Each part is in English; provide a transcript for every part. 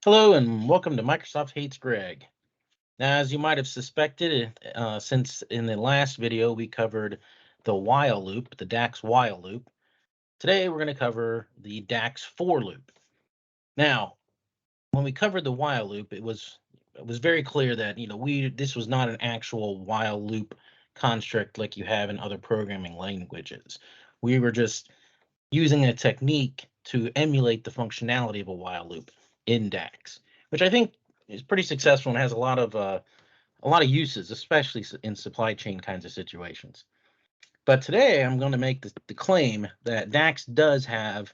Hello and welcome to Microsoft Hates Greg. Now, as you might have suspected, since in the last video we covered the while loop, the DAX while loop, today we're going to cover the DAX for loop. Now, when we covered the while loop, it was very clear that this was not an actual while loop construct like you have in other programming languages. We were just using a technique to emulate the functionality of a while loop in DAX, which I think is pretty successful and has a lot of uses, especially in supply chain kinds of situations. But today I'm going to make the claim that DAX does have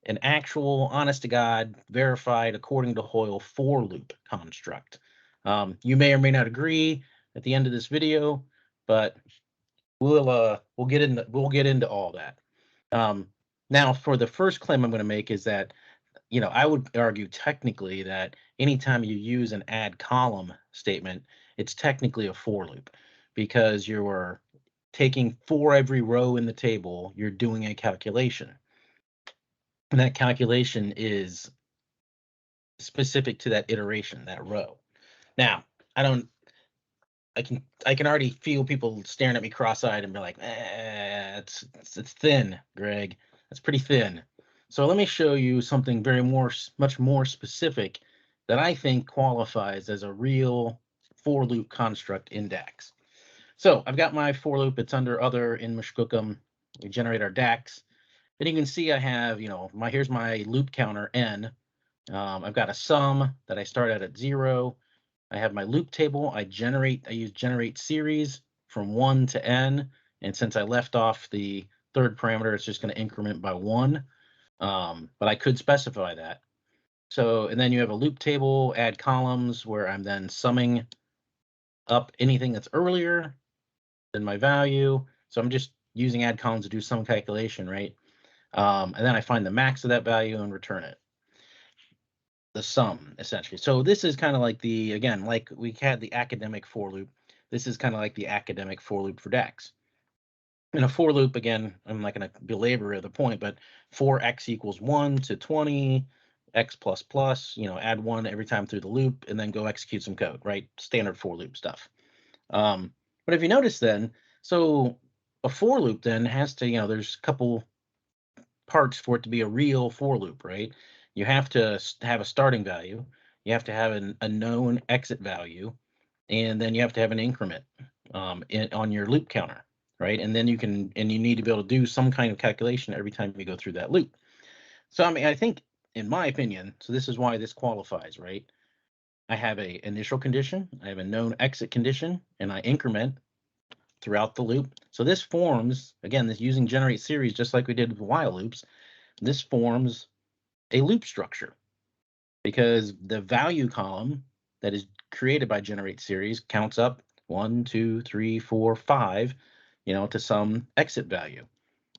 an actual, honest to God, verified according to Hoyle for loop construct. You may or may not agree at the end of this video, but we'll get into all that. Um, Now, for the first claim I'm going to make is that, I would argue technically that anytime you use an add column statement, it's technically a for loop because you're taking for every row in the table, you're doing a calculation. And that calculation is specific to that iteration, that row. Now, I don't I can already feel people staring at me cross-eyed and be like, it's thin, Greg. That's pretty thin. So let me show you something much more specific that I think qualifies as a real for loop construct in DAX. So I've got my for loop. It's under other in Mushkookum. We generate our DAX. And you can see I have, here's my loop counter n. I've got a sum that I start at 0. I have my loop table. I use generate series from 1 to n. And since I left off the third parameter, it's just going to increment by 1. But I could specify that. So, and then you have a loop table, add columns, where I'm then summing up anything that's earlier than my value. So I'm just using add columns to do some calculation, right? And then I find the max of that value and return it. The sum, essentially. So this is kind of like again, like we had the academic for loop. This is kind of like the academic for loop for DAX. In a for loop, again, I'm not going to belabor the point, but for x equals 1 to 20, x plus plus, add 1 every time through the loop, and then go execute some code, right? Standard for loop stuff. But if you notice then, so a for loop then has to, there's a couple parts for it to be a real for loop, right? You have to have a starting value, you have to have a known exit value, and then you have to have an increment on your loop counter, right? And then you need to be able to do some kind of calculation every time you go through that loop. So, I think, in my opinion, so this is why this qualifies, right? I have a initial condition, I have a known exit condition, and I increment throughout the loop. So this forms, again, this using generate series, just like we did with while loops, this forms a loop structure because the value column that is created by generate series counts up 1, 2, 3, 4, 5, to some exit value.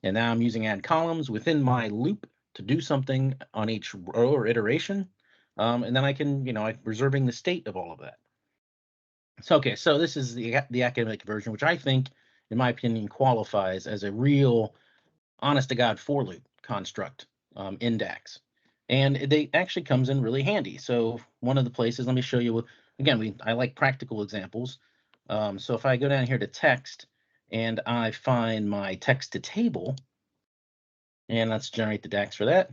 And now I'm using add columns within my loop to do something on each row or iteration. And then I can, I'm preserving the state of all of that. So, okay, so this is the academic version, which I think, in my opinion, qualifies as a real honest to God for loop construct in DAX. And it actually comes in really handy. So one of the places, let me show you, again, I like practical examples. So if I go down here to text and I find my text to table, and let's generate the DAX for that.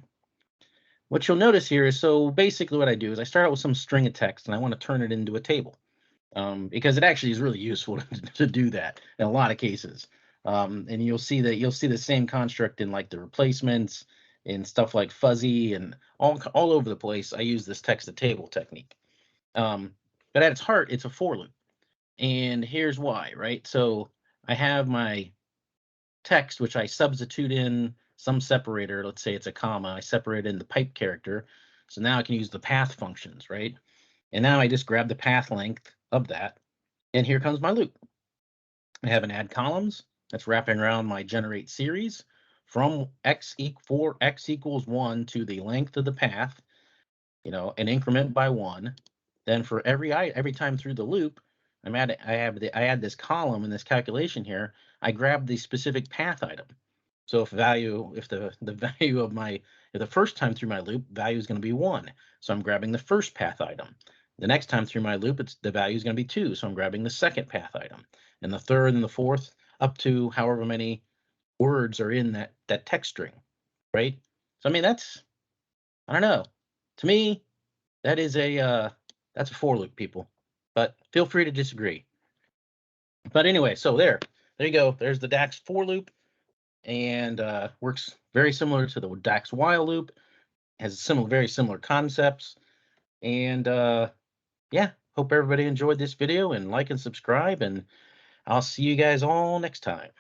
What you'll notice here is, so basically what I do is I start out with some string of text and I want to turn it into a table. Because it actually is really useful to do that in a lot of cases. And you'll see the same construct in like the replacements and stuff like fuzzy and all over the place. I use this text to table technique. But at its heart, it's a for loop. And here's why, right? So I have my text, which I substitute in some separator. Let's say it's a comma. I separate in the pipe character. So now I can use the path functions, right? And now I just grab the path length of that, and here comes my loop. I have an add columns that's wrapping around my generate series from for x equals 1 to the length of the path, an increment by 1. Then for every time through the loop, I add this column in this calculation here. I grab the specific path item. So if the value of The first time through my loop, value is going to be 1. So I'm grabbing the first path item. The next time through my loop, the value is going to be 2. So I'm grabbing the second path item. And the third and the fourth, up to however many words are in that text string, right? So I mean, that's, I don't know. To me, that is that's a for loop, people. But feel free to disagree. But anyway, so there you go. There's the DAX for loop, and works very similar to the DAX while loop. Has very similar concepts. And yeah, hope everybody enjoyed this video, and like and subscribe, and I'll see you guys all next time.